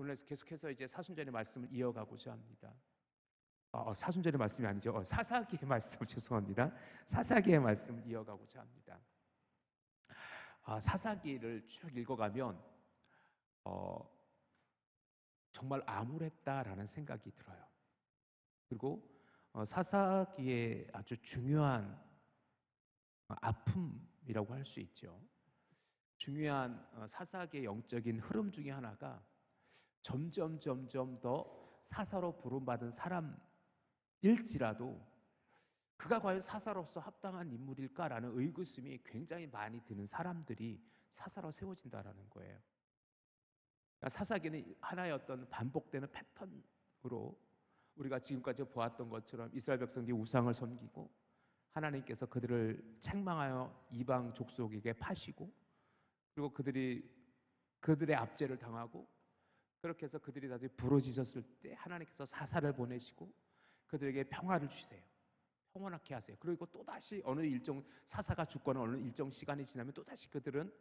오늘 계속해서 이제 사순절의 말씀을 이어가고자 합니다. 사순절의 말씀이 아니죠. 사사기의 말씀 죄송합니다. 사사기의 말씀을 이어가고자 합니다. 사사기를 쭉 읽어가면 정말 암울했다라는 생각이 들어요. 그리고 사사기의 아주 중요한 아픔이라고 할 수 있죠. 중요한 사사기의 영적인 흐름 중에 하나가 점점 더 사사로 부름받은 사람일지라도 그가 과연 사사로서 합당한 인물일까라는 의구심이 굉장히 많이 드는 사람들이 사사로 세워진다라는 거예요. 그러니까 사사기는 하나의 어떤 반복되는 패턴으로 우리가 지금까지 보았던 것처럼 이스라엘 백성들이 우상을 섬기고 하나님께서 그들을 책망하여 이방 족속에게 파시고 그리고 그들의 압제를 당하고 그렇게 해서 그들이 다들 부러지셨을 때 하나님께서 사사를 보내시고 그들에게 평화를 주세요. 평온하게 하세요. 그리고 또다시 어느 일정 사사가 죽거나 어느 일정 시간이 지나면 또다시 그들은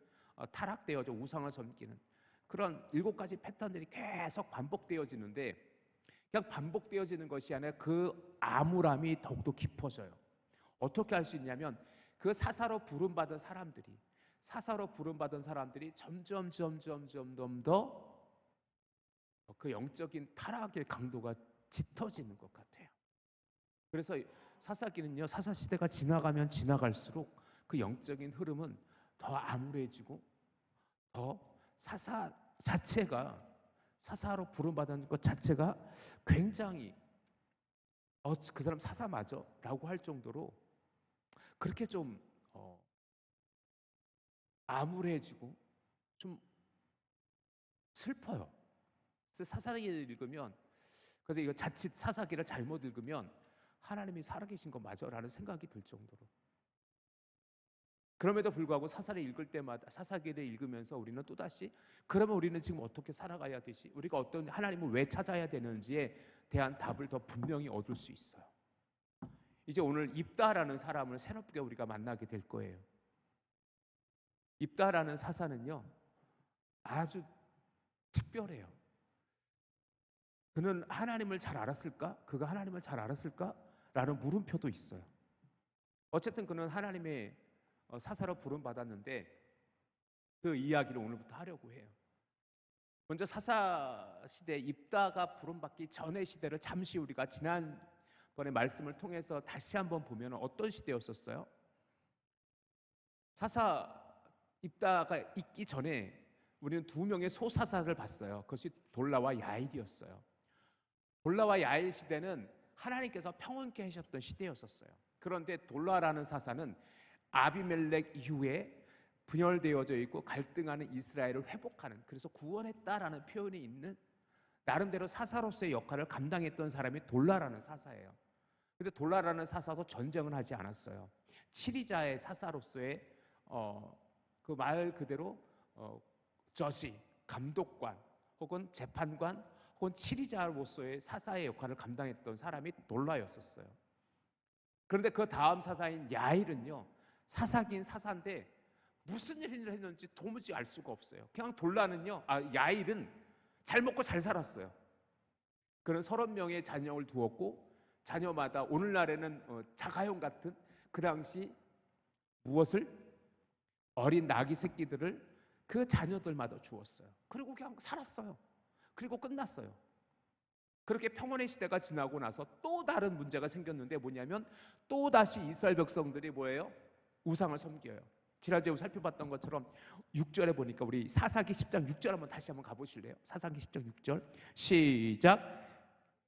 타락되어져 우상을 섬기는 그런 7가지 패턴들이 계속 반복되어지는데 그냥 반복되어지는 것이 아니라 그 암울함이 더욱더 깊어져요. 어떻게 할 수 있냐면 그 사사로 부름받은 사람들이 점점 더 그 영적인 타락의 강도가 짙어지는 것 같아요. 그래서 사사기는요, 사사시대가 지나가면 지나갈수록 그 영적인 흐름은 더 암울해지고 더 사사 자체가 사사로 부름받은 것 자체가 굉장히 그 사람 사사 맞아? 라고 할 정도로 그렇게 좀 암울해지고 좀 슬퍼요. 그래서 사사기를 읽으면 그래서 이거 자칫 사사기를 잘못 읽으면 하나님이 살아계신 거 맞아? 라는 생각이 들 정도로 그럼에도 불구하고 사사를 읽을 때마다 사사기를 읽으면서 우리는 또다시 그러면 우리는 지금 어떻게 살아가야 되지? 우리가 어떤 하나님을 왜 찾아야 되는지에 대한 답을 더 분명히 얻을 수 있어요. 이제 오늘 입다라는 사람을 새롭게 우리가 만나게 될 거예요. 입다라는 사사는요 아주 특별해요. 그는 하나님을 잘 알았을까? 그가 하나님을 잘 알았을까? 라는 물음표도 있어요. 어쨌든 그는 하나님의 사사로 부름받았는데 그 이야기를 오늘부터 하려고 해요. 먼저 사사 시대 입다가 부름받기 전의 시대를 잠시 우리가 지난번에 말씀을 통해서 다시 한번 보면 어떤 시대였었어요? 사사 입다가 있기 전에 우리는 2명의 소사사를 봤어요. 그것이 돌라와 야일이었어요. 돌라와 야일 시대는 하나님께서 평온케 하셨던 시대였었어요. 그런데 돌라라는 사사는 아비멜렉 이후에 분열되어져 있고 갈등하는 이스라엘을 회복하는 그래서 구원했다라는 표현이 있는 나름대로 사사로서의 역할을 감당했던 사람이 돌라라는 사사예요. 근데 돌라라는 사사도 전쟁은 하지 않았어요. 치리자의 사사로서의 그 말 그대로 저지, 감독관 혹은 재판관 혹은 치리자로서의 사사의 역할을 감당했던 사람이 돌라였었어요. 그런데 그 다음 사사인 야일은요 사사긴 사사인데 무슨 일을 했는지 도무지 알 수가 없어요. 그냥 야일은 잘 먹고 잘 살았어요. 그는 30명의 자녀를 두었고 자녀마다 오늘날에는 자가용 같은 그 당시 무엇을 어린 나귀 새끼들을 그 자녀들마다 주었어요. 그리고 그냥 살았어요. 그리고 끝났어요. 그렇게 평온의 시대가 지나고 나서 또 다른 문제가 생겼는데 뭐냐면 또다시 이스라엘 백성들이 뭐예요? 우상을 섬겨요. 지난주에 살펴봤던 것처럼 6절에 보니까 우리 사사기 10장 6절 한번 다시 한번 가보실래요? 사사기 10장 6절 시작.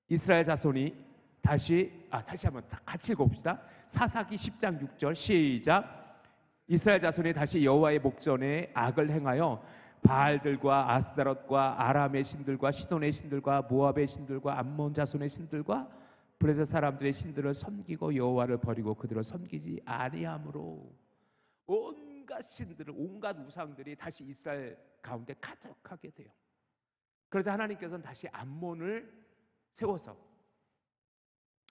이스라엘 자손이 다시 한번 같이 읽어봅시다. 사사기 10장 6절 시작. 이스라엘 자손이 다시 여호와의 목전에 악을 행하여 바알들과 아스다롯과 아람의 신들과 시돈의 신들과 모압의 신들과 암몬 자손의 신들과 블레셋 사람들의 신들을 섬기고 여호와를 버리고 그들을 섬기지 아니함으로 온갖 신들을 온갖 우상들이 다시 이스라엘 가운데 가득하게 돼요. 그래서 하나님께서는 다시 암몬을 세워서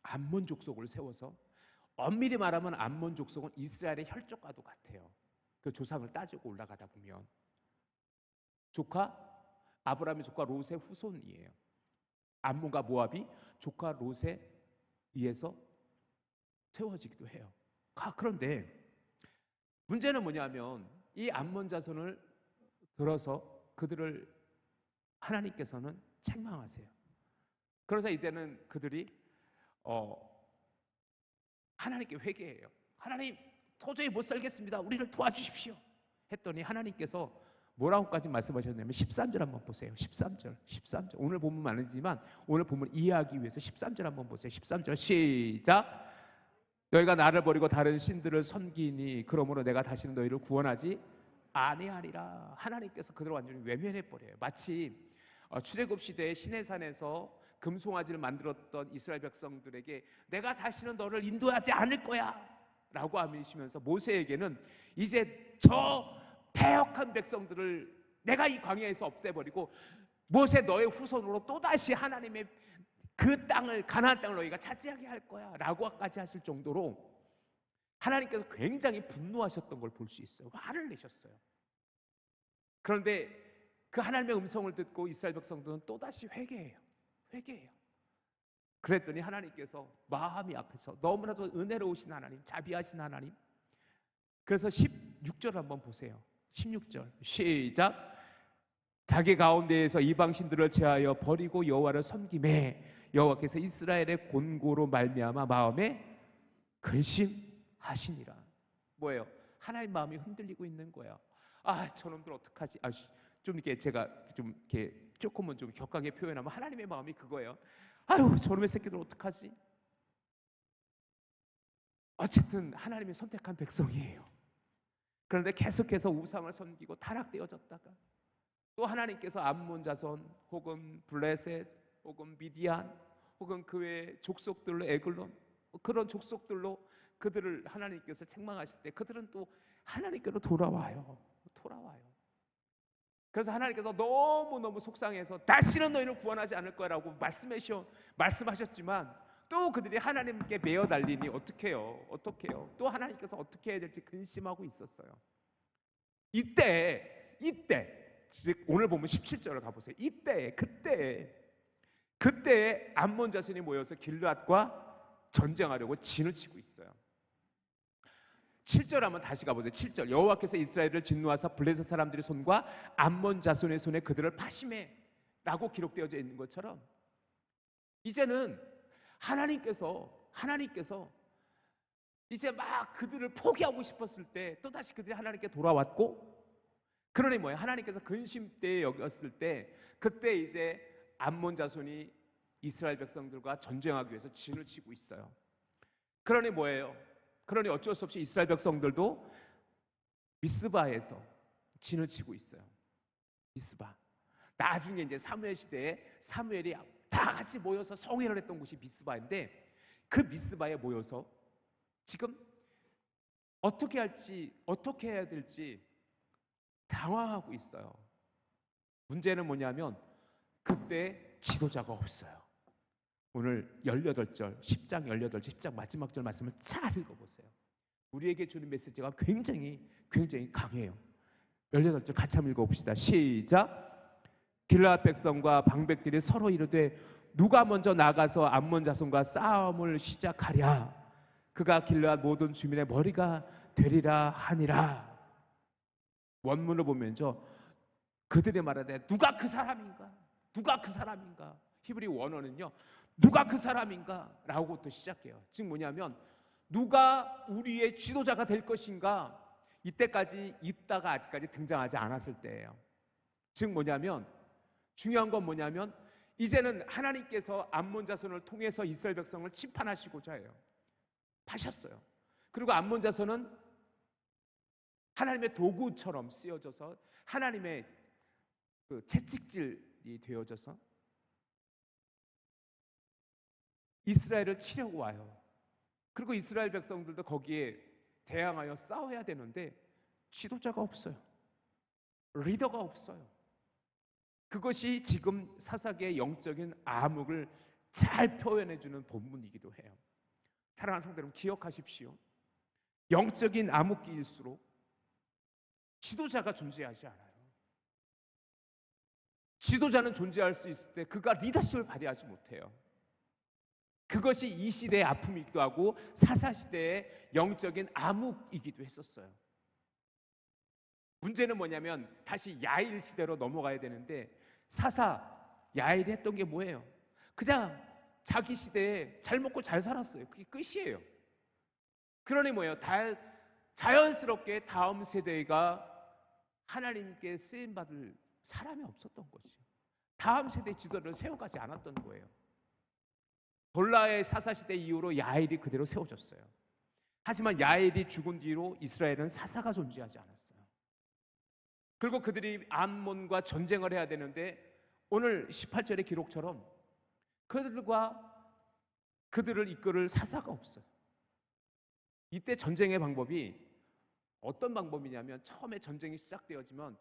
암몬 족속을 세워서 엄밀히 말하면 암몬 족속은 이스라엘의 혈족과도 같아요. 그 조상을 따지고 올라가다 보면 조카 아브라함의 조카 롯의 후손이에요. 암몬과 모압이 조카 롯에 의해서 세워지기도 해요. 그런데 문제는 뭐냐면 이 암몬 자손을 들어서 그들을 하나님께서는 책망하세요. 그래서 이제는 그들이 하나님께 회개해요. 하나님, 도저히 못 살겠습니다. 우리를 도와주십시오. 했더니 하나님께서 뭐라고까지 말씀하셨냐면 13절 한번 보세요. 13절. 오늘 본문 아니지만 오늘 본문 이해하기 위해서 13절 한번 보세요. 13절 시작. 너희가 나를 버리고 다른 신들을 섬기니 그러므로 내가 다시는 너희를 구원하지 아니하리라. 하나님께서 그들을 완전히 외면해 버려요. 마치 출애굽 시대에 시내산에서 금송아지를 만들었던 이스라엘 백성들에게 내가 다시는 너를 인도하지 않을 거야 라고 하시면서 모세에게는 이제 저 패역한 백성들을 내가 이 광야에서 없애버리고 모세 너의 후손으로 또다시 하나님의 그 땅을, 가나안 땅을 너희가 차지하게 할 거야 라고까지 하실 정도로 하나님께서 굉장히 분노하셨던 걸 볼 수 있어요. 화를 내셨어요. 그런데 그 하나님의 음성을 듣고 이스라엘 백성들은 또다시 회개해요. 그랬더니 하나님께서 마음이 약해서, 너무나도 은혜로우신 하나님, 자비하신 하나님, 그래서 16절 한번 보세요. 16절 시작. 자기 가운데에서 이방신들을 제하여 버리고 여호와를 섬기매 여호와께서 이스라엘의 곤고로 말미암아 마음에 근심하시니라. 뭐예요? 하나님 마음이 흔들리고 있는 거예요. 저놈들 어떡하지? 좀 이렇게 제가 좀 이렇게 조금은 좀 격하게 표현하면 하나님의 마음이 그거예요. 저놈의 새끼들 어떡하지? 어쨌든 하나님이 선택한 백성이에요. 그런데 계속해서 우상을 섬기고 타락되어졌다가 또 하나님께서 암몬 자손 혹은 블레셋 혹은 미디안 혹은 그 외의 족속들로 에글론, 그런 족속들로 그들을 하나님께서 책망하실 때 그들은 또 하나님께로 돌아와요. 그래서 하나님께서 너무너무 속상해서 다시는 너희를 구원하지 않을 거라고 말씀하셨지만 또 그들이 하나님께 매어 달리니 어떡해요? 또 하나님께서 어떻게 해야 될지 근심하고 있었어요. 이때 즉 오늘 보면 17절을 가보세요. 그때에 암몬 자손이 모여서 길르앗과 전쟁하려고 진을 치고 있어요. 7절 한번 다시 가보세요. 7절 여호와께서 이스라엘을 진노하사 블레셋 사람들의 손과 암몬 자손의 손에 그들을 파심해 라고 기록되어져 있는 것처럼 이제는 하나님께서 이제 막 그들을 포기하고 싶었을 때 또다시 그들이 하나님께 돌아왔고, 그러니 뭐예요? 하나님께서 근심대에 여겼을 때 그때 이제 암몬 자손이 이스라엘 백성들과 전쟁하기 위해서 진을 치고 있어요. 그러니 뭐예요? 그러니 어쩔 수 없이 이스라엘 백성들도 미스바에서 진을 치고 있어요. 미스바. 나중에 이제 사무엘 시대에 사무엘이 다 같이 모여서 성회를 했던 곳이 미스바인데 그 미스바에 모여서 지금 어떻게 해야 될지 당황하고 있어요. 문제는 뭐냐면 그때 지도자가 없어요. 오늘 18절, 10장 18절, 10장 마지막 절 말씀을 잘 읽어보세요. 우리에게 주는 메시지가 굉장히 강해요. 18절 같이 한번 읽어봅시다. 시작. 길르앗 백성과 방백들이 서로 이르되 누가 먼저 나가서 암몬 자손과 싸움을 시작하랴. 그가 길르앗 모든 주민의 머리가 되리라 하니라. 원문을 보면요, 그들이 말하되 누가 그 사람인가? 히브리 원어는요, 누가 그 사람인가? 라고부터 시작해요. 즉 뭐냐면 누가 우리의 지도자가 될 것인가? 이때까지 입다가 아직까지 등장하지 않았을 때예요. 즉 뭐냐면 중요한 건 뭐냐면 이제는 하나님께서 암몬 자손을 통해서 이스라엘 백성을 심판하시고자 해요. 하셨어요. 그리고 암몬 자손은 하나님의 도구처럼 쓰여져서 하나님의 그 채찍질이 되어져서 이스라엘을 치려고 와요. 그리고 이스라엘 백성들도 거기에 대항하여 싸워야 되는데 지도자가 없어요. 리더가 없어요. 그것이 지금 사사기의 영적인 암흑을 잘 표현해주는 본문이기도 해요. 사랑하는 성도 여러분, 기억하십시오. 영적인 암흑기일수록 지도자가 존재하지 않아요. 지도자는 존재할 수 있을 때 그가 리더십을 발휘하지 못해요. 그것이 이 시대의 아픔이기도 하고 사사시대의 영적인 암흑이기도 했었어요. 문제는 뭐냐면 다시 야일 시대로 넘어가야 되는데, 사사 야일이 했던 게 뭐예요? 그냥 자기 시대에 잘 먹고 잘 살았어요. 그게 끝이에요. 그러니 뭐예요? 자연스럽게 다음 세대가 하나님께 쓰임받을 사람이 없었던 것이죠. 다음 세대 지도를 세워가지 않았던 거예요. 돌라의 사사시대 이후로 야일이 그대로 세워졌어요. 하지만 야일이 죽은 뒤로 이스라엘은 사사가 존재하지 않았어요. 그리고 그들이 암몬과 전쟁을 해야 되는데, 오늘 18절의 기록처럼 그들을 이끌을 사사가 없어요. 이때 전쟁의 방법이 어떤 방법이냐면, 처음에 전쟁이 시작되어지면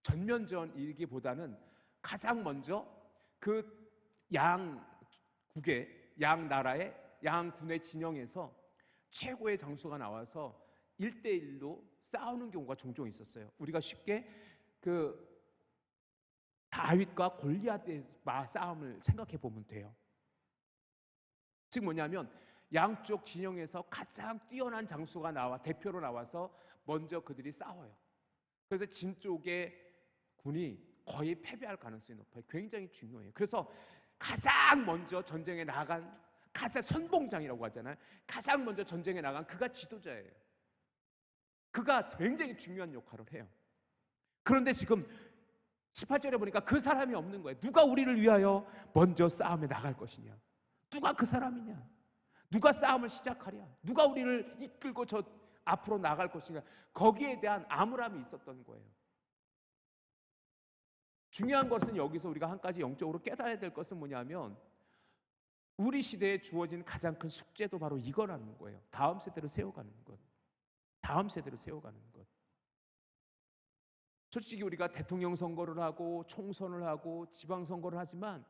전면전이기보다는 가장 먼저 그 양나라의 양군의 진영에서 최고의 장수가 나와서 1대1로 싸우는 경우가 종종 있었어요. 우리가 쉽게 그 다윗과 골리앗의 싸움을 생각해 보면 돼요. 즉 뭐냐면, 양쪽 진영에서 가장 뛰어난 장수가 대표로 나와서 먼저 그들이 싸워요. 그래서 진 쪽의 군이 거의 패배할 가능성이 높아요. 굉장히 중요해요. 그래서 가장 먼저 전쟁에 나간, 가장 선봉장이라고 하잖아요. 가장 먼저 전쟁에 나간 그가 지도자예요. 그가 굉장히 중요한 역할을 해요. 그런데 지금 18절에 보니까 그 사람이 없는 거예요. 누가 우리를 위하여 먼저 싸움에 나갈 것이냐? 누가 그 사람이냐? 누가 싸움을 시작하랴? 누가 우리를 이끌고 저 앞으로 나갈 것이냐? 거기에 대한 암울함이 있었던 거예요. 중요한 것은 여기서 우리가 한 가지 영적으로 깨달아야 될 것은 뭐냐면, 우리 시대에 주어진 가장 큰 숙제도 바로 이거라는 거예요. 다음 세대를 세워가는 것. 다음 세대를 세워가는 것. 솔직히 우리가 대통령 선거를 하고 총선을 하고 지방선거를 하지만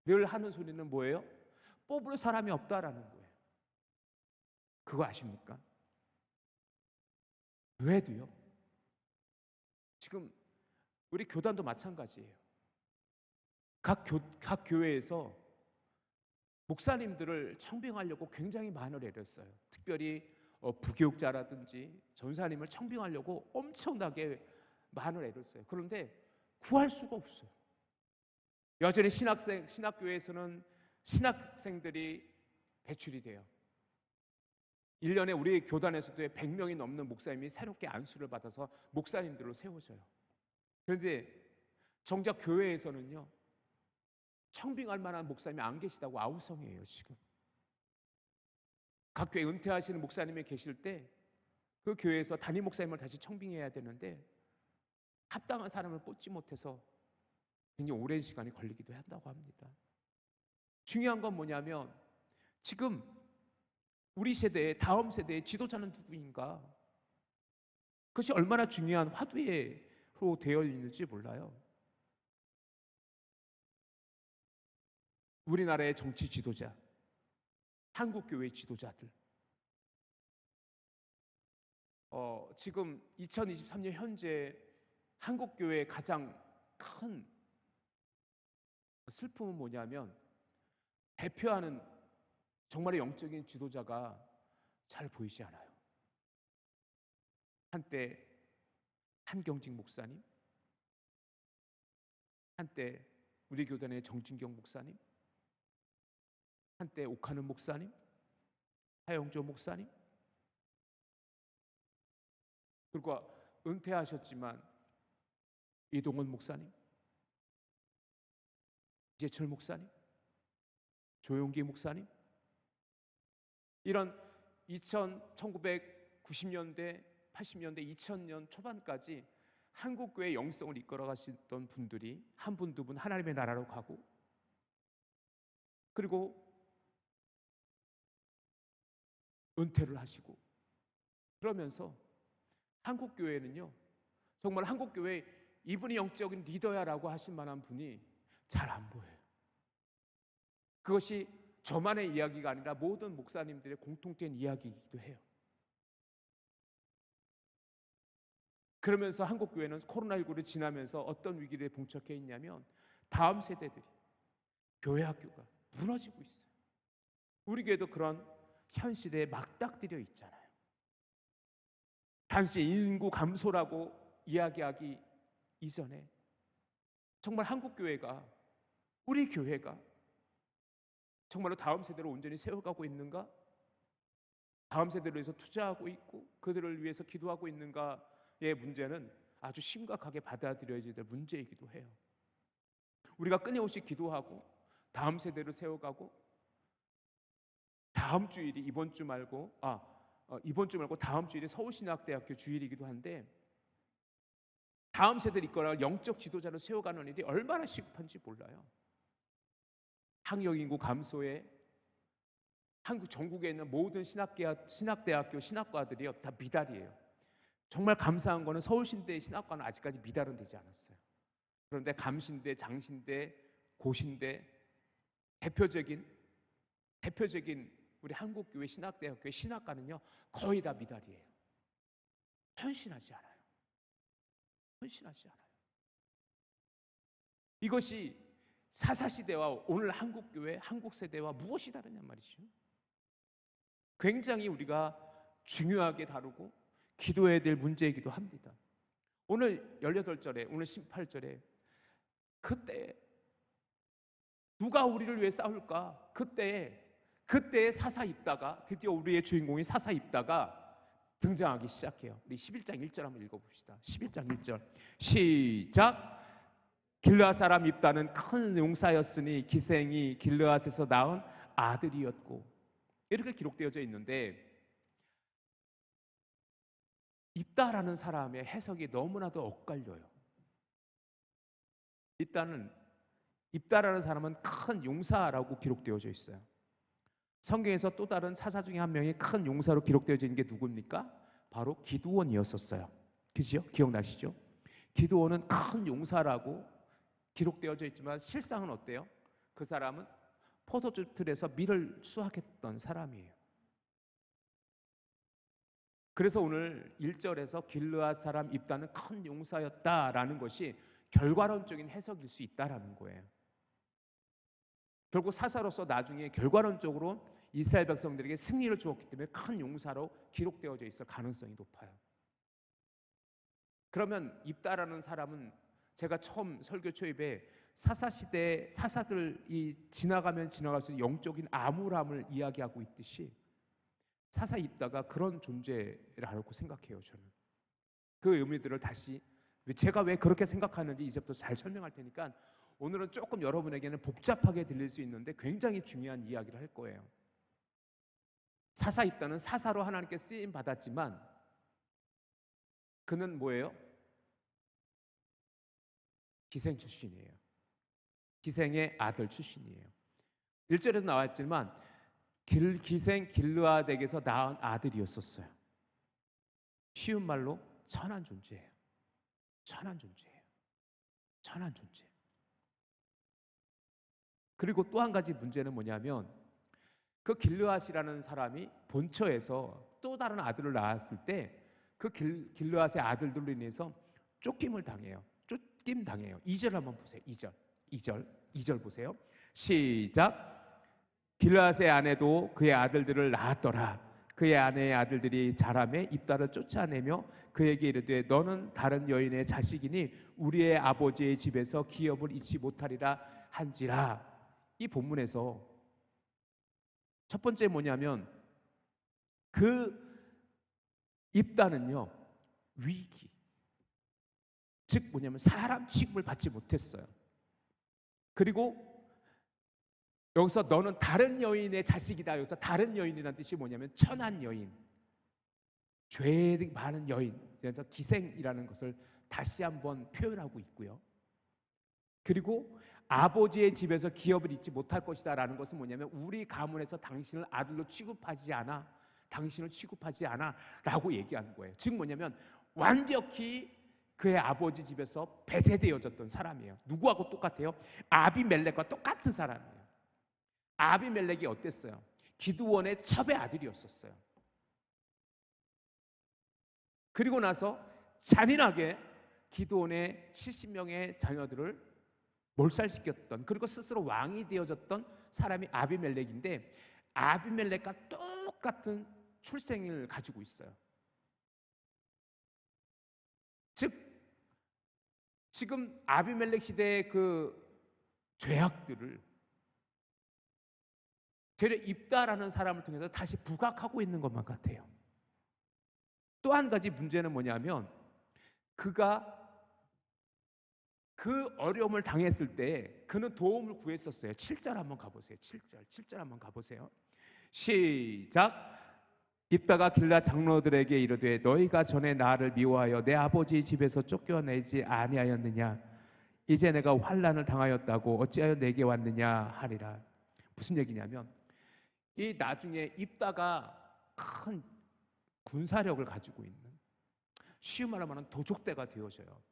늘 하는 소리는 뭐예요? 뽑을 사람이 없다라는 거예요. 그거 아십니까? 교회도요. 지금 우리 교단도 마찬가지예요. 각 교회에서 목사님들을 청빙하려고 굉장히 많은 애를 써요. 특별히 부교육자라든지 전사님을 청빙하려고 엄청나게 많은 애를 써요. 그런데 구할 수가 없어요. 여전히 신학교에서는 신학생들이 배출이 돼요. 1년에 우리 교단에서도 100명이 넘는 목사님이 새롭게 안수를 받아서 목사님들로 세워져요. 그런데 정작 교회에서는요, 청빙할 만한 목사님이 안 계시다고 아우성이에요. 지금 각 교회 은퇴하시는 목사님이 계실 때 그 교회에서 담임 목사님을 다시 청빙해야 되는데 합당한 사람을 뽑지 못해서 굉장히 오랜 시간이 걸리기도 한다고 합니다. 중요한 건 뭐냐면, 지금 우리 세대의 다음 세대의 지도자는 누구인가? 그것이 얼마나 중요한 화두로 되어 있는지 몰라요. 우리나라의 정치 지도자, 한국교회 지도자들, 지금 2023년 현재 한국교회의 가장 큰 슬픔은 뭐냐면, 대표하는 정말의 영적인 지도자가 잘 보이지 않아요. 한때 한경직 목사님, 한때 우리 교단의 정진경 목사님, 한때 옥하는 목사님, 하영조 목사님, 그리고 은퇴하셨지만 이동원 목사님, 이재철 목사님, 조용기 목사님, 이런 1990년대, 80년대, 2000년 초반까지 한국교회의 영성을 이끌어 가시던 분들이 한 분, 두 분 하나님의 나라로 가고, 그리고 은퇴를 하시고, 그러면서 한국교회는요, 정말 한국교회 이분이 영적인 리더야라고 하실 만한 분이 잘 안 보여요. 그것이 저만의 이야기가 아니라 모든 목사님들의 공통된 이야기이기도 해요. 그러면서 한국교회는 코로나19를 지나면서 어떤 위기를 봉착해 있냐면 다음 세대들이 교회 학교가 무너지고 있어요. 우리 교회도 그런 현실에 맞닥뜨려 있잖아요. 단지 인구 감소라고 이야기하기 이전에 정말 한국교회가, 우리 교회가 정말로 다음 세대를 온전히 세워가고 있는가? 다음 세대를 위해서 투자하고 있고 그들을 위해서 기도하고 있는가의 문제는 아주 심각하게 받아들여야 될 문제이기도 해요. 우리가 끊임없이 기도하고 다음 세대를 세워가고 다음 주일이 이번 주 말고 다음 주일이 서울신학대학교 주일이기도 한데 다음 세대를 이끌어갈 영적 지도자를 세워가는 일이 얼마나 시급한지 몰라요. 학령 인구 감소에 한국 전국에 있는 모든 신학대학교 신학과들이요 다 미달이에요. 정말 감사한 거는 서울신대 신학과는 아직까지 미달은 되지 않았어요. 그런데 감신대, 장신대, 고신대 대표적인 우리 한국교회 신학대학교의 신학과는요 거의 다 미달이에요. 헌신하지 않아요. 이것이 사사시대와 오늘 한국교회, 한국세대와 무엇이 다르냔 말이죠. 굉장히 우리가 중요하게 다루고 기도해야 될 문제이기도 합니다. 오늘 18절에, 오늘 18절에 그때 누가 우리를 위해 싸울까? 그때 사사 입다가 드디어 우리의 주인공이 사사 입다가 등장하기 시작해요. 우리 11장 1절 한번 읽어봅시다. 11장 1절 시작. 길르앗 사람 입다는 큰 용사였으니 기생이 길르앗에서 낳은 아들이었고, 이렇게 기록되어져 있는데 입다라는 사람의 해석이 너무나도 엇갈려요. 입다라는 사람은 큰 용사라고 기록되어져 있어요. 성경에서 또 다른 사사 중에 한 명이 큰 용사로 기록되어져 있는 게 누굽니까? 바로 기드온이었었어요. 그죠? 기억나시죠? 기드온은 큰 용사라고 기록되어져 있지만 실상은 어때요? 그 사람은 포도주틀에서 밀을 수확했던 사람이에요. 그래서 오늘 1절에서 길르앗 사람 입다는 큰 용사였다라는 것이 결과론적인 해석일 수 있다라는 거예요. 결국 사사로서 나중에 결과론적으로 이스라엘 백성들에게 승리를 주었기 때문에 큰 용사로 기록되어져 있을 가능성이 높아요. 그러면 입다라는 사람은 제가 처음 설교 초입에 사사시대 사사들이 지나가면 지나갈수록 영적인 암울함을 이야기하고 있듯이 사사 입다가 그런 존재라고 생각해요. 저는 그 의미들을 다시 제가 왜 그렇게 생각하는지 이제부터 잘 설명할 테니까 오늘은 조금 여러분에게는 복잡하게 들릴 수 있는데 굉장히 중요한 이야기를 할 거예요. 사사 입다는 사사로 하나님께 쓰임 받았지만 그는 뭐예요? 기생 출신이에요. 기생의 아들 출신이에요. 1절에도 나왔지만 기생 길르앗에게서 낳은 아들이었었어요. 쉬운 말로 천한 존재예요. 천한 존재. 그리고 또 한 가지 문제는 뭐냐면 그 길르앗이라는 사람이 본처에서 또 다른 아들을 낳았을 때 그 길르앗의 아들들로 인해서 쫓김을 당해요. 2절 한번 보세요. 2절 보세요. 시작. 길르앗의 아내도 그의 아들들을 낳았더라. 그의 아내의 아들들이 자라매 입다를 쫓아내며 그에게 이르되 너는 다른 여인의 자식이니 우리의 아버지의 집에서 기업을 잊지 못하리라 한지라. 이 본문에서 첫 번째 뭐냐면 그 입다는요 위기, 즉 뭐냐면 사람 취급을 받지 못했어요. 그리고 여기서 너는 다른 여인의 자식이다. 여기서 다른 여인이라는 뜻이 뭐냐면 천한 여인, 죄 많은 여인, 그래서 기생이라는 것을 다시 한번 표현하고 있고요. 그리고 아버지의 집에서 기업을 잊지 못할 것이다 라는 것은 뭐냐면 우리 가문에서 당신을 아들로 취급하지 않아, 당신을 취급하지 않아 라고 얘기하는 거예요. 즉 뭐냐면 완벽히 그의 아버지 집에서 배제되어졌던 사람이에요. 누구하고 똑같아요? 아비멜렉과 똑같은 사람이에요. 아비멜렉이 어땠어요? 기드온의 첩의 아들이었었어요. 그리고 나서 잔인하게 기드온의 70명의 자녀들을 몰살시켰던, 그리고 스스로 왕이 되어졌던 사람이 아비멜렉인데, 아비멜렉과 똑같은 출생을 가지고 있어요. 즉 지금 아비멜렉 시대의 그 죄악들을 되려 입다라는 사람을 통해서 다시 부각하고 있는 것만 같아요. 또 한 가지 문제는 뭐냐면, 그가 그 어려움을 당했을 때 그는 도움을 구했었어요. 7절 한번 가보세요. 7절 한번 가보세요. 시작. 입다가 길앗 장로들에게 이르되 너희가 전에 나를 미워하여 내 아버지 집에서 쫓겨내지 아니하였느냐? 이제 내가 환난을 당하였다고 어찌하여 내게 왔느냐 하리라. 무슨 얘기냐면, 이 나중에 입다가 큰 군사력을 가지고 있는, 쉬운 말로 말하면 도적대가 되어져요.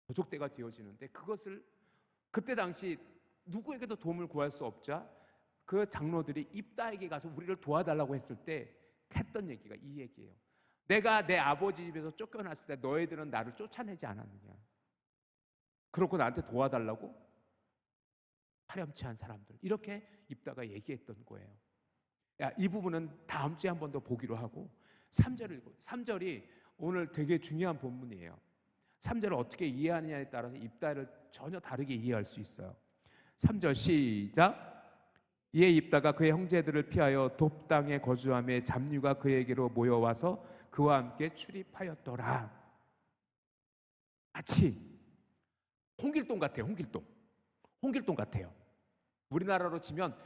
도적대가 되어지는데, 그것을 그때 당시 누구에게도 도움을 구할 수 없자 그 장로들이 입다에게 가서 우리를 도와달라고 했을 때 했던 얘기가 이 얘기예요. 내가 내 아버지 집에서 쫓겨났을 때 너희들은 나를 쫓아내지 않았느냐? 그렇고 나한테 도와달라고 파렴치한 사람들, 이렇게 입다가 얘기했던 거예요. 이 부분은 다음 주에 한 번 더 보기로 하고 3절을 읽어요. 3절이 오늘 되게 중요한 본문이에요. 3절을 어떻게 이해하느냐에 따라서 입다를 전혀 다르게 이해할 수 있어요. 3절 시작. 이에 입다가 그의 형제들을 피하여 돕 땅에 거주하며 잡류가 그에게로 모여와서 그와 함께 출입하였더라. 마치 홍길동 같아요. 홍길동 같아요. 우리나라로 치면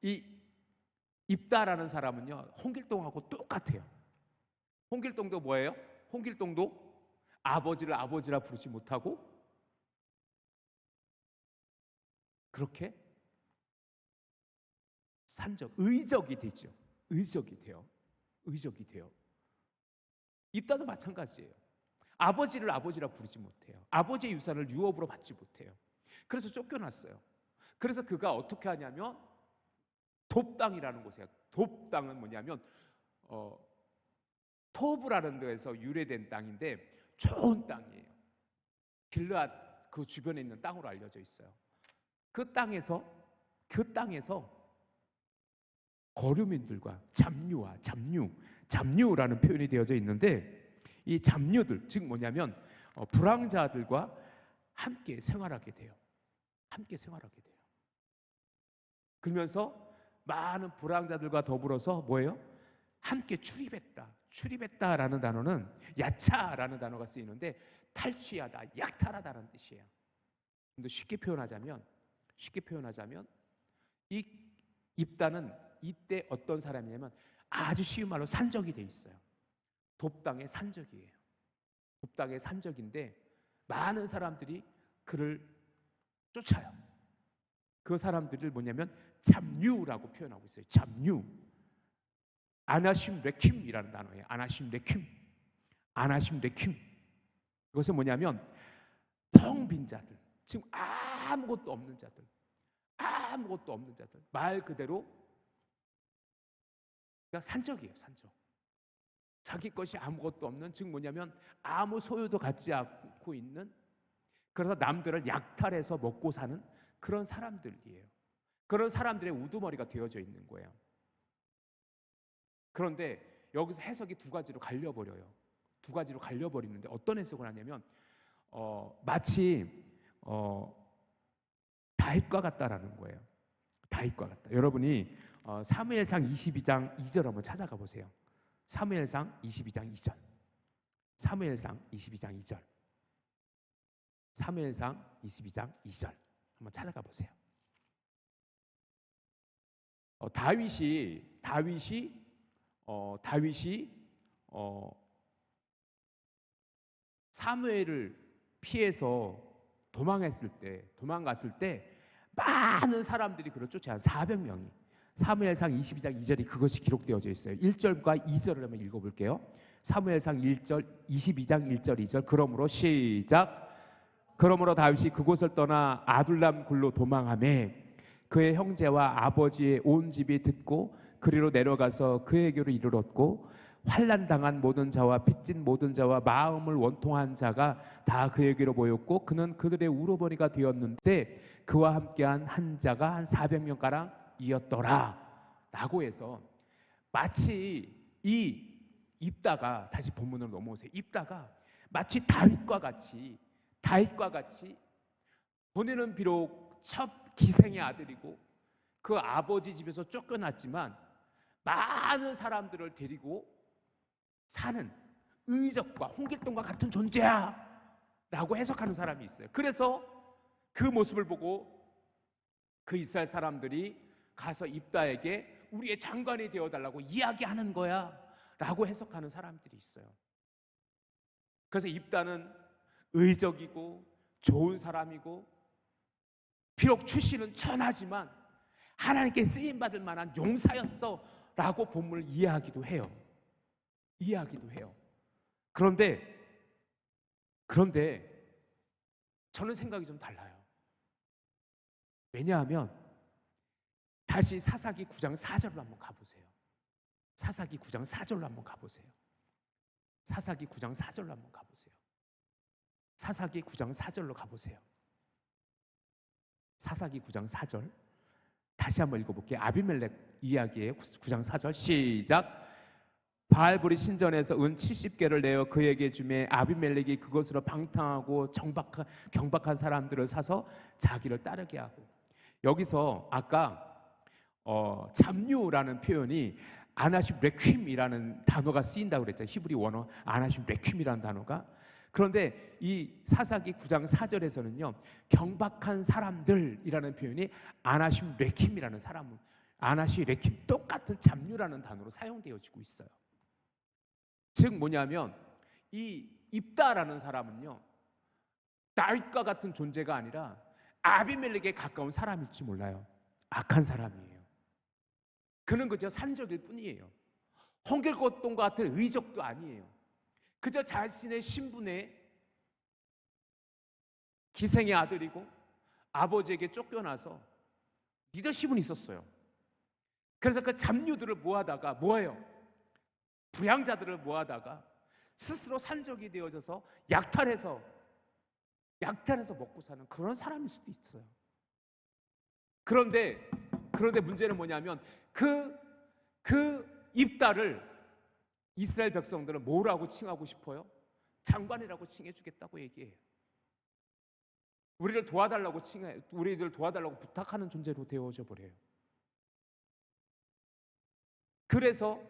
이 입다라는 사람은요, 홍길동하고 똑같아요. 홍길동도 뭐예요? 홍길동도 아버지를 아버지라 부르지 못하고 그렇게 의적이 되죠. 의적이 돼요. 입다도 마찬가지예요. 아버지를 아버지라 부르지 못해요. 아버지의 유산을 유업으로 받지 못해요. 그래서 쫓겨났어요. 그래서 그가 어떻게 하냐면 돕 땅이라는 곳이에요. 돕 땅은 뭐냐면 토브라는 데에서 유래된 땅인데 좋은 땅이에요. 길르앗 그 주변에 있는 땅으로 알려져 있어요. 그 땅에서 거류민들과 잡류라는 표현이 되어져 있는데, 이 잡류들, 즉 뭐냐면 불황자들과 함께 생활하게 돼요. 그러면서 많은 불황자들과 더불어서 뭐예요? 함께 출입했다라는 단어는 야차라는 단어가 쓰이는데 탈취하다, 약탈하다라는 뜻이에요. 근데 쉽게 표현하자면 이 입다는 이때 어떤 사람이냐면 아주 쉬운 말로 산적이 돼 있어요. 돕 땅의 산적이에요. 돕 땅의 산적인데 많은 사람들이 그를 쫓아요. 그 사람들을 뭐냐면 잡류라고 표현하고 있어요. 잡류. 아나심 레킴이라는 단어예요. 아나심 레킴. 이것은 뭐냐면 텅 빈 자들, 지금 아무것도 없는 자들, 말 그대로 그러니까 산적이에요. 자기 것이 아무것도 없는, 즉 뭐냐면 아무 소유도 갖지 않고 있는, 그래서 남들을 약탈해서 먹고 사는 그런 사람들이에요. 그런 사람들의 우두머리가 되어져 있는 거예요. 그런데 여기서 해석이 두 가지로 갈려버리는데 어떤 해석을 하냐면 마치 다윗과 같다라는 거예요. 다윗과 같다. 여러분이 사무엘상 22장 2절 한번 찾아가 보세요. 사무엘상 22장 2절. 사무엘상 22장 2절 한번 찾아가 보세요. 다윗이 사무엘을 피해서 도망갔을 때 많은 사람들이 그를 쫓아요. 400명이. 사무엘상 22장 2절이 그것이 기록되어져 있어요. 1절과 2절을 한번 읽어볼게요. 사무엘상 22장 1절 2절. 그러므로 시작. 그러므로 다윗이 그곳을 떠나 아둘람 굴로 도망하매 그의 형제와 아버지의 온 집이 듣고 그리로 내려가서 그에게로 이르렀고 환난 당한 모든 자와 빚진 모든 자와 마음을 원통한 자가 다 그에게로 모였고 그는 그들의 우르버니가 되었는데 그와 함께한 한 자가 한 400명 가량 이었더라 라고 해서 마치 이 입다가, 다시 본문으로 넘어오세요. 입다가 마치 다윗과 같이 본인은 비록 첫 기생의 아들이고 그 아버지 집에서 쫓겨났지만 많은 사람들을 데리고 사는 의적과 홍길동과 같은 존재야 라고 해석하는 사람이 있어요. 그래서 그 모습을 보고 그 이스라엘 사람들이 가서 입다에게 우리의 장관이 되어달라고 이야기하는 거야 라고 해석하는 사람들이 있어요. 그래서 입다는 의적이고 좋은 사람이고 비록 출신은 천하지만 하나님께 쓰임받을 만한 용사였어 라고 본문을 이해하기도 해요. 그런데 저는 생각이 좀 달라요. 왜냐하면 다시 사사기 9장 4절로 한번 가보세요. 사사기 9장 4절로 한번 가보세요. 사사기 9장 4절로 한번 가보세요. 사사기 9장 4절로 가보세요. 사사기 9장 4절 다시 한번 읽어볼게요. 아비멜렉 이야기의 9장 4절 시작. 바알보리 신전에서 은 70개를 내어 그에게 주매 아비멜렉이 그것으로 방탕하고 경박한 사람들을 사서 자기를 따르게 하고. 여기서 아까 잡류라는 표현이 아나심 레퀴임이라는 단어가 쓰인다고 그랬죠. 히브리 원어 아나심 레퀴임이라는 단어가. 그런데 이 사사기 9장 4절에서는요 경박한 사람들이라는 표현이 아나심 레퀴임이라는 사람, 아나시 레퀴임, 똑같은 잡류라는 단어로 사용되어지고 있어요. 즉 뭐냐면 이 입다라는 사람은요 다윗과 같은 존재가 아니라 아비멜렉에 가까운 사람일지 몰라요. 악한 사람이에요. 그는 그저 산적일 뿐이에요. 홍길동과 같은 의적도 아니에요. 그저 자신의 신분에 기생의 아들이고 아버지에게 쫓겨나서 리더십은 있었어요. 그래서 그 잡류들을 모아다가 뭐예요? 부양자들을 모아다가 스스로 산적이 되어져서 약탈해서 먹고 사는 그런 사람일 수도 있어요. 그런데 문제는 뭐냐면 그 입다를 이스라엘 백성들은 뭐라고 칭하고 싶어요? 장관이라고 칭해주겠다고 얘기해요. 우리를 도와달라고 부탁하는 존재로 되어져 버려요. 그래서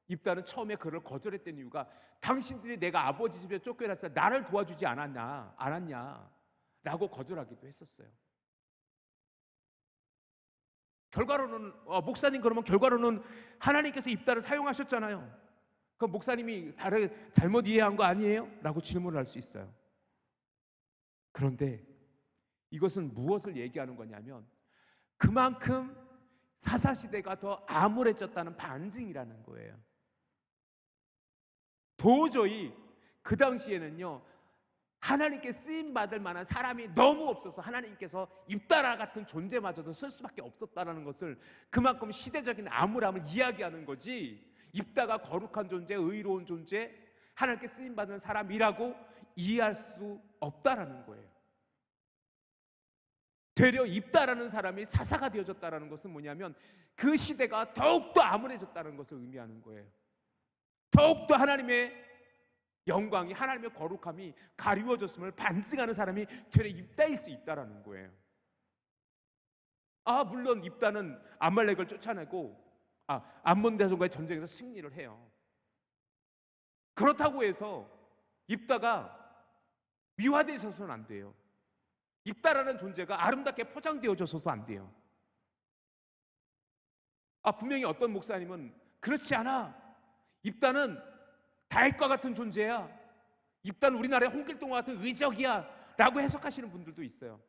입다는 처음에 그를 거절했던 이유가 당신들이 내가 아버지 집에 쫓겨났을 때 나를 도와주지 않았냐 라고 거절하기도 했었어요. 결과로는 목사님 그러면 결과로는 하나님께서 입다를 사용하셨잖아요. 그럼 목사님이 잘못 이해한 거 아니에요? 라고 질문을 할 수 있어요. 그런데 이것은 무엇을 얘기하는 거냐면 그만큼 사사시대가 더 암울해졌다는 반증이라는 거예요. 도저히 그 당시에는요 하나님께 쓰임받을 만한 사람이 너무 없어서 하나님께서 입다라 같은 존재마저도 쓸 수밖에 없었다는 것을, 그만큼 시대적인 암울함을 이야기하는 거지, 입다가 거룩한 존재, 의로운 존재, 하나님께 쓰임받는 사람이라고 이해할 수 없다라는 거예요. 되려 입다라는 사람이 사사가 되어졌다는 것은 뭐냐면 그 시대가 더욱더 암울해졌다는 것을 의미하는 거예요. 더욱더 하나님의 영광이, 하나님의 거룩함이 가리워졌음을 반증하는 사람이 되려 입다일 수 있다라는 거예요. 물론 입다는 아말렉을 쫓아내고 암몬 대손과의 전쟁에서 승리를 해요. 그렇다고 해서 입다가 미화되어서는 안 돼요. 입다라는 존재가 아름답게 포장되어져서도 안 돼요. 분명히 어떤 목사님은 그렇지 않아, 입다는 다윗과 같은 존재야, 입다는 우리나라의 홍길동과 같은 의적이야 라고 해석하시는 분들도 있어요.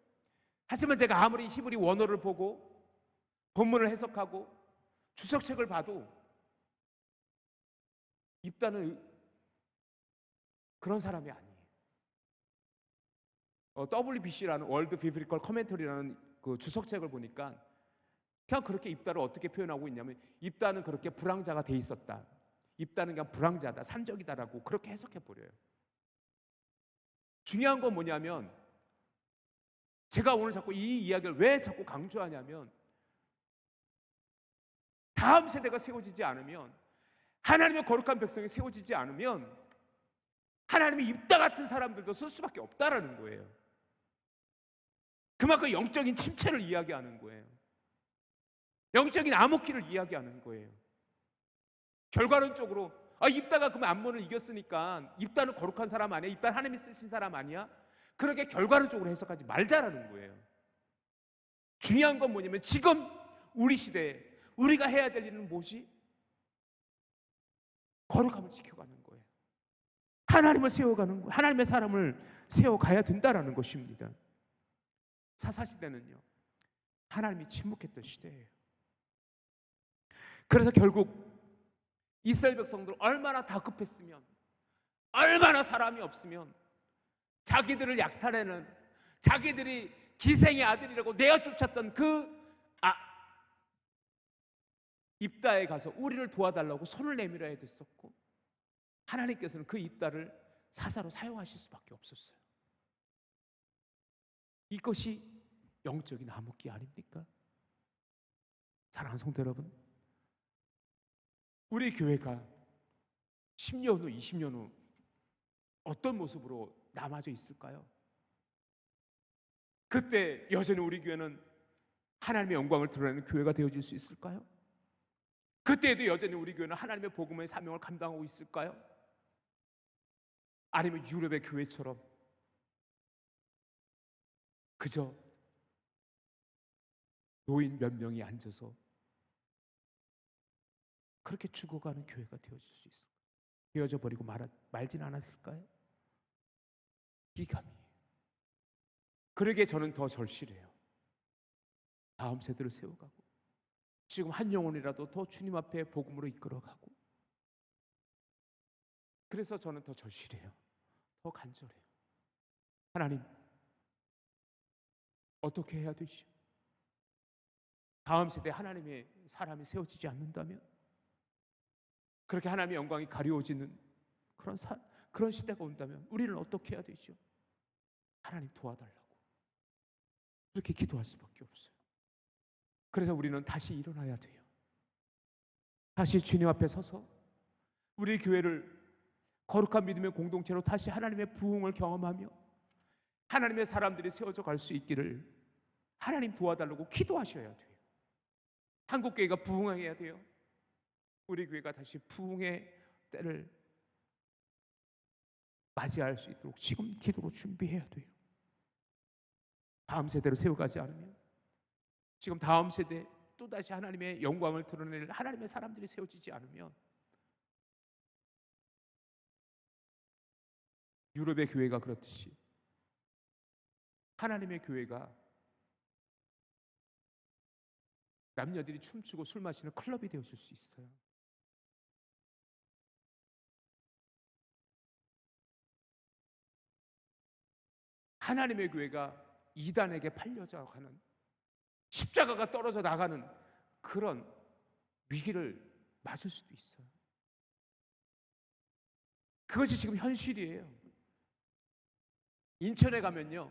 하지만 제가 아무리 히브리 원어를 보고 본문을 해석하고 주석책을 봐도 입다는 그런 사람이 아니에요. WBC라는 월드 비블리컬 커멘터리라는 그 주석책을 보니까 그냥 그렇게 입다를 어떻게 표현하고 있냐면, 입다는 그렇게 불황자가 돼 있었다. 입다는 그냥 불황자다, 산적이다라고 그렇게 해석해 버려요. 중요한 건 뭐냐면, 제가 오늘 자꾸 이 이야기를 왜 자꾸 강조하냐면, 다음 세대가 세워지지 않으면, 하나님의 거룩한 백성이 세워지지 않으면 하나님의 입다 같은 사람들도 쓸 수밖에 없다라는 거예요. 그만큼 영적인 침체를 이야기하는 거예요. 영적인 암흑기를 이야기하는 거예요. 결과론적으로 입다가 그러면 암몬을 이겼으니까 입다는 거룩한 사람 아니야? 입다 하나님이 쓰신 사람 아니야? 그렇게 결과론적으로 해석하지 말자라는 거예요. 중요한 건 뭐냐면, 지금 우리 시대에 우리가 해야 될 일은 뭐지? 거룩함을 지켜가는 거예요. 하나님을 세워가는 거예요. 하나님의 사람을 세워가야 된다라는 것입니다. 사사시대는요, 하나님이 침묵했던 시대예요. 그래서 결국 이스라엘 백성들 얼마나 다급했으면, 얼마나 사람이 없으면 자기들을 약탈하는, 자기들이 기생의 아들이라고 내어 쫓았던 입다에 가서 우리를 도와달라고 손을 내밀어야 됐었고, 하나님께서는 그 입다를 사사로 사용하실 수밖에 없었어요. 이것이 영적인 암흑기 아닙니까? 사랑하는 성도 여러분, 우리 교회가 10년 후, 20년 후 어떤 모습으로 남아져 있을까요? 그때 여전히 우리 교회는 하나님의 영광을 드러내는 교회가 되어질 수 있을까요? 그때에도 여전히 우리 교회는 하나님의 복음의 사명을 감당하고 있을까요? 아니면 유럽의 교회처럼 그저 노인 몇 명이 앉아서 그렇게 죽어가는 교회가 되어질 수 있을까요? 되어져 버리고 말진 않았을까요? 기감이에요. 그러기에 저는 더 절실해요. 다음 세대를 세워가고, 지금 한 영혼이라도 더 주님 앞에 복음으로 이끌어가고, 그래서 저는 더 절실해요. 더 간절해요. 하나님, 어떻게 해야 되시오? 다음 세대 하나님의 사람이 세워지지 않는다면, 그렇게 하나님의 영광이 가려워지는 그런 시대가 온다면 우리는 어떻게 해야 되죠? 하나님 도와달라고 그렇게 기도할 수밖에 없어요. 그래서 우리는 다시 일어나야 돼요. 다시 주님 앞에 서서 우리 교회를 거룩한 믿음의 공동체로 다시 하나님의 부흥을 경험하며 하나님의 사람들이 세워져 갈 수 있기를 하나님 도와달라고 기도하셔야 돼요. 한국교회가 부흥해야 돼요. 우리 교회가 다시 부흥의 때를 맞이할 수 있도록 지금 기도로 준비해야 돼요. 다음 세대로 세워가지 않으면, 지금 다음 세대 또다시 하나님의 영광을 드러낼 하나님의 사람들이 세워지지 않으면, 유럽의 교회가 그렇듯이 하나님의 교회가 남녀들이 춤추고 술 마시는 클럽이 되어질 수 있어요. 하나님의 교회가 이단에게 팔려져 가는, 십자가가 떨어져 나가는 그런 위기를 맞을 수도 있어요. 그것이 지금 현실이에요. 인천에 가면요,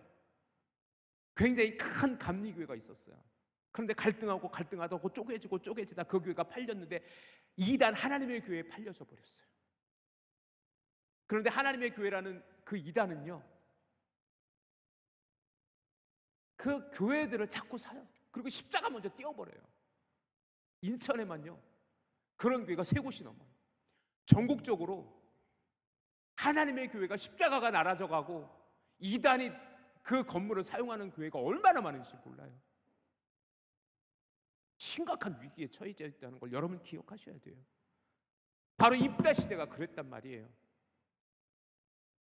굉장히 큰 감리교회가 있었어요. 그런데 갈등하고 쪼개지다 그 교회가 팔렸는데 이단 하나님의 교회에 팔려져 버렸어요. 그런데 하나님의 교회라는 그 이단은요, 그 교회들을 자꾸 사요. 그리고 십자가 먼저 띄워버려요. 인천에만요 그런 교회가 3곳이 넘어요. 전국적으로 하나님의 교회가 십자가가 날아져 가고 이단이 그 건물을 사용하는 교회가 얼마나 많은지 몰라요. 심각한 위기에 처해져 있다는 걸 여러분 기억하셔야 돼요. 바로 입다 시대가 그랬단 말이에요.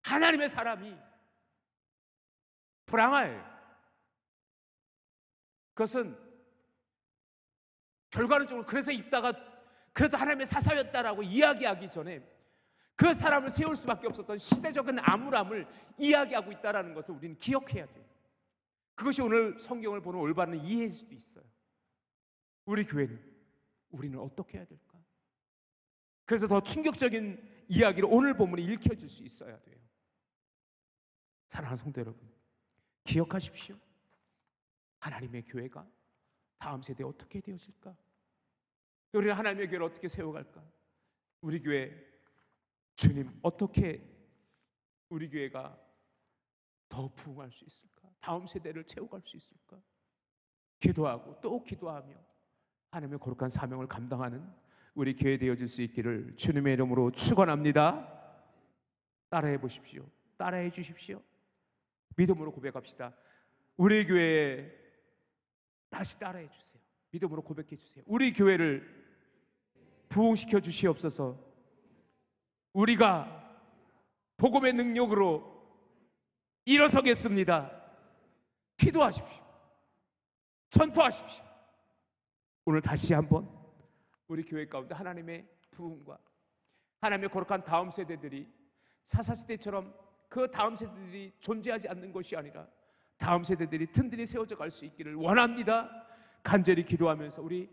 하나님의 사람이 불황할, 그것은 결과론적으로 그래서 입다가 그래도 하나님의 사사였다라고 이야기하기 전에 그 사람을 세울 수밖에 없었던 시대적인 암울함을 이야기하고 있다는 것을 우리는 기억해야 돼요. 그것이 오늘 성경을 보는 올바른 이해일 수도 있어요. 우리는 어떻게 해야 될까? 그래서 더 충격적인 이야기로 오늘 본문이 읽혀질 수 있어야 돼요. 사랑하는 성도 여러분, 기억하십시오. 하나님의 교회가 다음 세대에 어떻게 되어질까? 우리는 하나님의 교회를 어떻게 세워갈까? 우리 교회, 주님 어떻게 우리 교회가 더 부흥할 수 있을까? 다음 세대를 채워갈 수 있을까? 기도하고 또 기도하며 하나님의 거룩한 사명을 감당하는 우리 교회 되어질 수 있기를 주님의 이름으로 축원합니다. 따라해 보십시오. 따라해 주십시오. 믿음으로 고백합시다. 우리 교회에 다시 따라해 주세요. 믿음으로 고백해 주세요. 우리 교회를 부흥시켜 주시옵소서. 우리가 복음의 능력으로 일어서겠습니다. 기도하십시오. 선포하십시오. 오늘 다시 한번 우리 교회 가운데 하나님의 부흥과 하나님의 거룩한 다음 세대들이 사사시대처럼 그 다음 세대들이 존재하지 않는 것이 아니라 다음 세대들이 든든히 세워져 갈 수 있기를 원합니다. 간절히 기도하면서 우리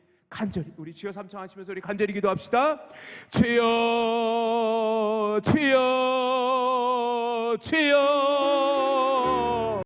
주여 삼창하시면서 우리 간절히 기도합시다. 주여 주여 주여